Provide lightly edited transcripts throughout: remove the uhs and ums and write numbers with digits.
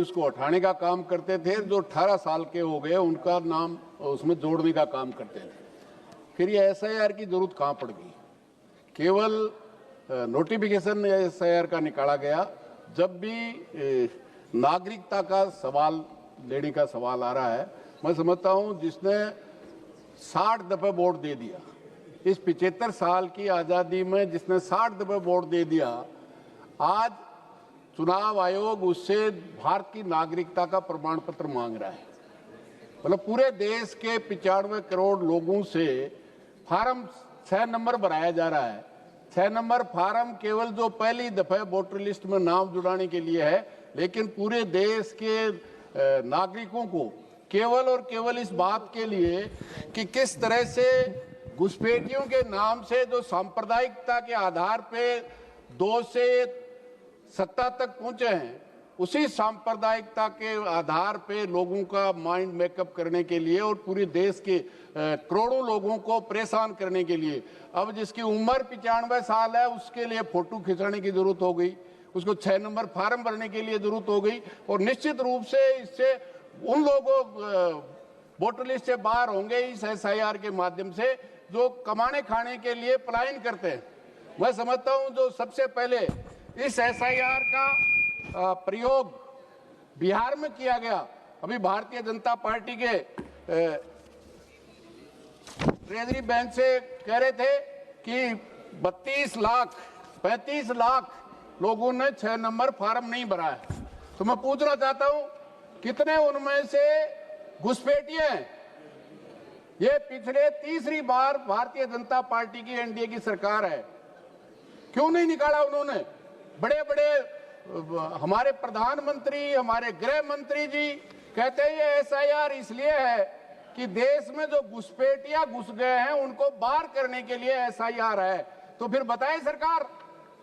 उसको हटाने का काम करते थे, जो 18 साल के हो गए उनका नाम उसमें जोड़ने का काम करते थे। फिर ये एसआईआर की जरूरत कहाँ पड़ गई? केवल नोटिफिकेशन एसआईआर का निकाला गया जब भी नागरिकता का सवाल लेने का सवाल आ रहा है। मैं समझता हूं जिसने 60 दफे वोट दे दिया, इस 75 साल की आजादी में जिसने 60 दफे वोट दे दिया, आज चुनाव आयोग उससे भारत की नागरिकता का प्रमाण पत्र मांग रहा है। मतलब पूरे देश के 95 करोड़ लोगों से फार्म 6 नंबर भराया जा रहा है। 6 नंबर फार्म केवल जो पहली दफे वोटर लिस्ट में नाम जुड़ाने के लिए है, लेकिन पूरे देश के नागरिकों को केवल और केवल इस बात के लिए कि किस तरह से घुसपैठियों के नाम से जो सांप्रदायिकता के आधार पे 2 से सत्ता तक पहुंचे हैं, उसी सांप्रदायिकता के आधार पे लोगों का माइंड मेकअप करने के लिए और पूरे देश के करोड़ों लोगों को परेशान करने के लिए अब जिसकी उम्र 95 साल है उसके लिए फोटो खिंचाने की जरूरत हो गई, उसको 6 नंबर फार्म भरने के लिए जरूरत हो गई। और निश्चित रूप से इससे उन लोगों वोटर लिस्ट से बाहर होंगे इस एसआईआर के माध्यम से जो कमाने खाने के लिए पलायन करते हैं। मैं समझता हूं जो सबसे पहले इस एसआईआर का प्रयोग बिहार में किया गया, अभी भारतीय जनता पार्टी के ट्रेजरी बैंक से कह रहे थे कि 32 लाख 35 लाख लोगों ने 6 नंबर फार्म नहीं भरा है। तो मैं पूछना चाहता हूं कितने उनमें से घुसपैठिए हैं? ये पिछले तीसरी बार भारतीय जनता पार्टी की एनडीए की सरकार है, क्यों नहीं निकाला उन्होंने? बड़े बड़े हमारे प्रधानमंत्री, हमारे गृह मंत्री जी कहते हैं ये एसआईआर इसलिए है कि देश में जो घुसपैठिया घुस गए हैं उनको बाहर करने के लिए एसआईआर है। तो फिर बताएं सरकार,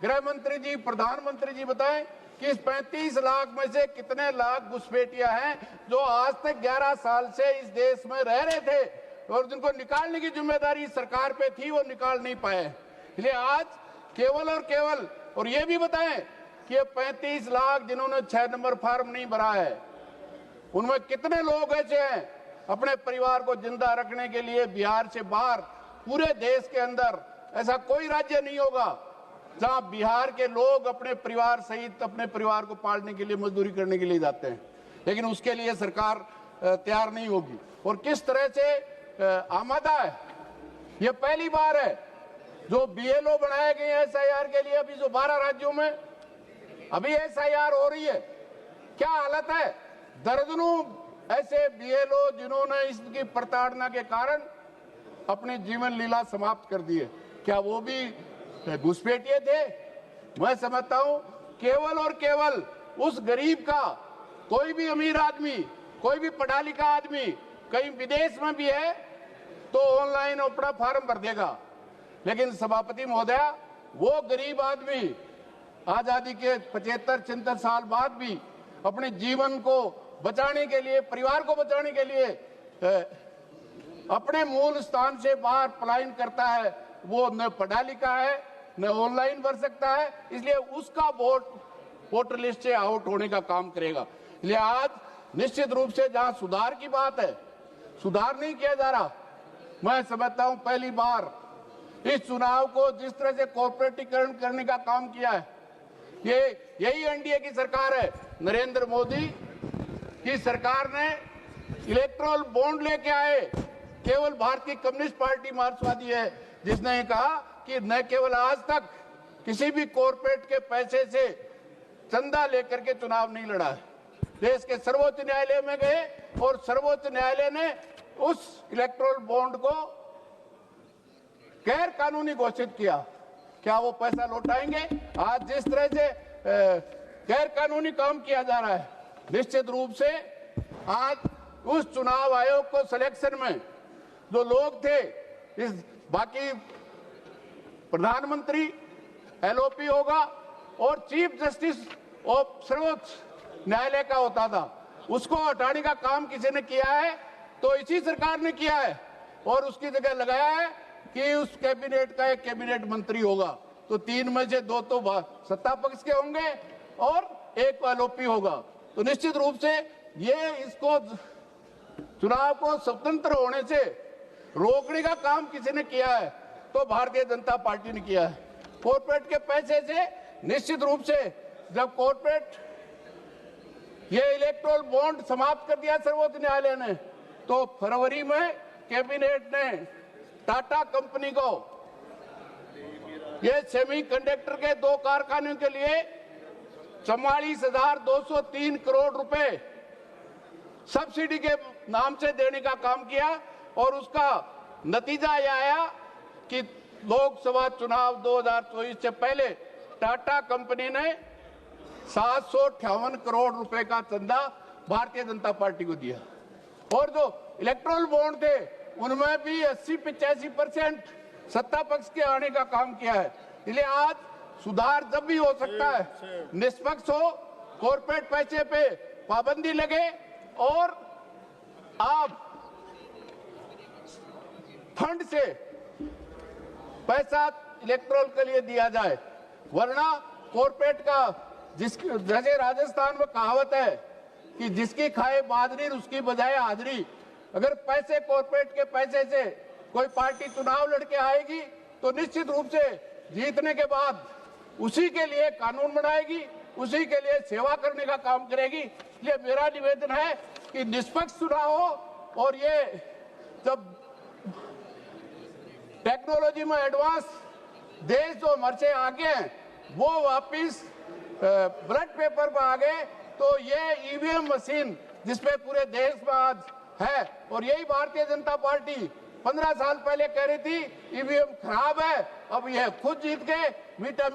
गृह मंत्री जी, प्रधानमंत्री जी बताएं कि इस 35 लाख में से कितने लाख घुसपैठिया हैं जो आज तक 11 साल से इस देश में रह रहे थे और जिनको निकालने की जिम्मेदारी सरकार पे थी, वो निकाल नहीं पाए। इसलिए आज केवल और केवल और ये भी बताएं कि ये 35 लाख जिन्होंने 6 नंबर फार्म नहीं भरा है उनमें कितने लोग ऐसे हैं अपने परिवार को जिंदा रखने के लिए बिहार से बाहर पूरे देश के अंदर ऐसा कोई राज्य नहीं होगा जहां बिहार के लोग अपने परिवार सहित अपने परिवार को पालने के लिए मजदूरी करने के लिए जाते हैं, लेकिन उसके लिए सरकार तैयार नहीं होगी। और किस तरह से आमादा है, ये पहली बार है जो बीएलओ बनाए गए हैं एसआईआर के लिए। अभी जो 12 राज्यों में अभी एसआईआर हो रही है, क्या हालत है? दर्जनों ऐसे बीएलओ जिन्होंने इसकी प्रताड़ना के कारण अपनी जीवन लीला समाप्त कर दी है, क्या वो भी घुसपैठिए थे? मैं समझता हूं केवल और केवल उस गरीब का, कोई भी अमीर आदमी, कोई भी पढ़ा लिखा आदमी कहीं विदेश में भी है तो ऑनलाइन अपना फार्म भर देगा, लेकिन सभापति महोदया वो गरीब आदमी आजादी के 75-76 साल बाद भी अपने जीवन को बचाने के लिए, परिवार को बचाने के लिए अपने मूल स्थान से बाहर पलायन करता है, वो न पढ़ा लिखा है न ऑनलाइन भर सकता है, इसलिए उसका वोट वोटर लिस्ट से आउट होने का काम करेगा। इसलिए आज निश्चित रूप से जहां सुधार की बात है, सुधार नहीं किया जा रहा। मैं समझता हूं पहली बार इस चुनाव को जिस तरह से कॉर्पोरेटीकरण करने का काम किया है, यही एनडीए की सरकार है। नरेंद्र मोदी की सरकार ने इलेक्ट्रोल बॉन्ड लेके आए, केवल भारतीय कम्युनिस्ट पार्टी मार्क्सवादी है जिसने कहा कि न केवल आज तक किसी भी कॉर्पोरेट के पैसे से चंदा लेकर के चुनाव नहीं लड़ा है। देश के सर्वोच्च न्यायालय में गए और सर्वोच्च न्यायालय ने उस इलेक्ट्रोल बॉन्ड को गैर कानूनी घोषित किया। क्या वो पैसा लौटाएंगे? आज जिस तरह से गैर कानूनी काम किया जा रहा है, निश्चित रूप से आज उस चुनाव आयोग को सिलेक्शन में जो लोग थे, इस बाकी प्रधानमंत्री एलओपी होगा और चीफ जस्टिस ऑफ सर्वोच्च न्यायालय का होता था, उसको हटाने का काम किसी ने किया है तो इसी सरकार ने किया है और उसकी जगह लगाया है कि उस कैबिनेट का एक कैबिनेट मंत्री होगा। तो 3 में से 2 तो सत्ता पक्ष के होंगे और 1 एलओपी होगा। तो निश्चित रूप से ये इसको चुनाव को स्वतंत्र होने से रोकने का काम किसी ने किया है तो भारतीय जनता पार्टी ने किया है। कॉर्पोरेट के पैसे से निश्चित रूप से जब कॉर्पोरेट ये इलेक्टोरल बॉन्ड समाप्त कर दिया सर्वोच्च न्यायालय ने, तो फरवरी में कैबिनेट ने टाटा कंपनी को ये सेमीकंडक्टर के 2 कारखानों के लिए 44,203 करोड़ रुपए सब्सिडी के नाम से देने का काम किया और उसका नतीजा यह आया कि लोकसभा चुनाव 2024 से पहले टाटा कंपनी ने 758 करोड़ रुपए का चंदा भारतीय जनता पार्टी को दिया और जो इलेक्टोरल बॉन्ड थे उनमें भी 80-85% सत्ता पक्ष के आने का काम किया है। इसलिए आज सुधार जब भी हो सकता है, निष्पक्ष हो, कॉर्पोरेट पैसे पे पाबंदी लगे और आप फंड से पैसा इलेक्टोरल के लिए दिया जाए, वरना कॉर्पोरेट का जैसे राजस्थान में कहावत है कि जिसकी खाए बाजरी उसकी बजाय हाजरी। अगर पैसे कॉर्पोरेट के पैसे से कोई पार्टी चुनाव लड़के आएगी तो निश्चित रूप से जीतने के बाद उसी के लिए कानून बनाएगी, उसी के लिए सेवा करने का काम करेगी। इसलिए मेरा निवेदन है कि निष्पक्ष चुनाव हो और ये जब टेक्नोलॉजी में एडवांस देश जो हमारे से आगे हैं वो वापिस ब्लड पेपर पर आ गए, तो ये ईवीएम मशीन जिसपे पूरे देश में आज है और यही भारतीय जनता पार्टी 15 साल पहले कह रही थी ईवीएम खराब है, अब यह खुद जीत गए मीठा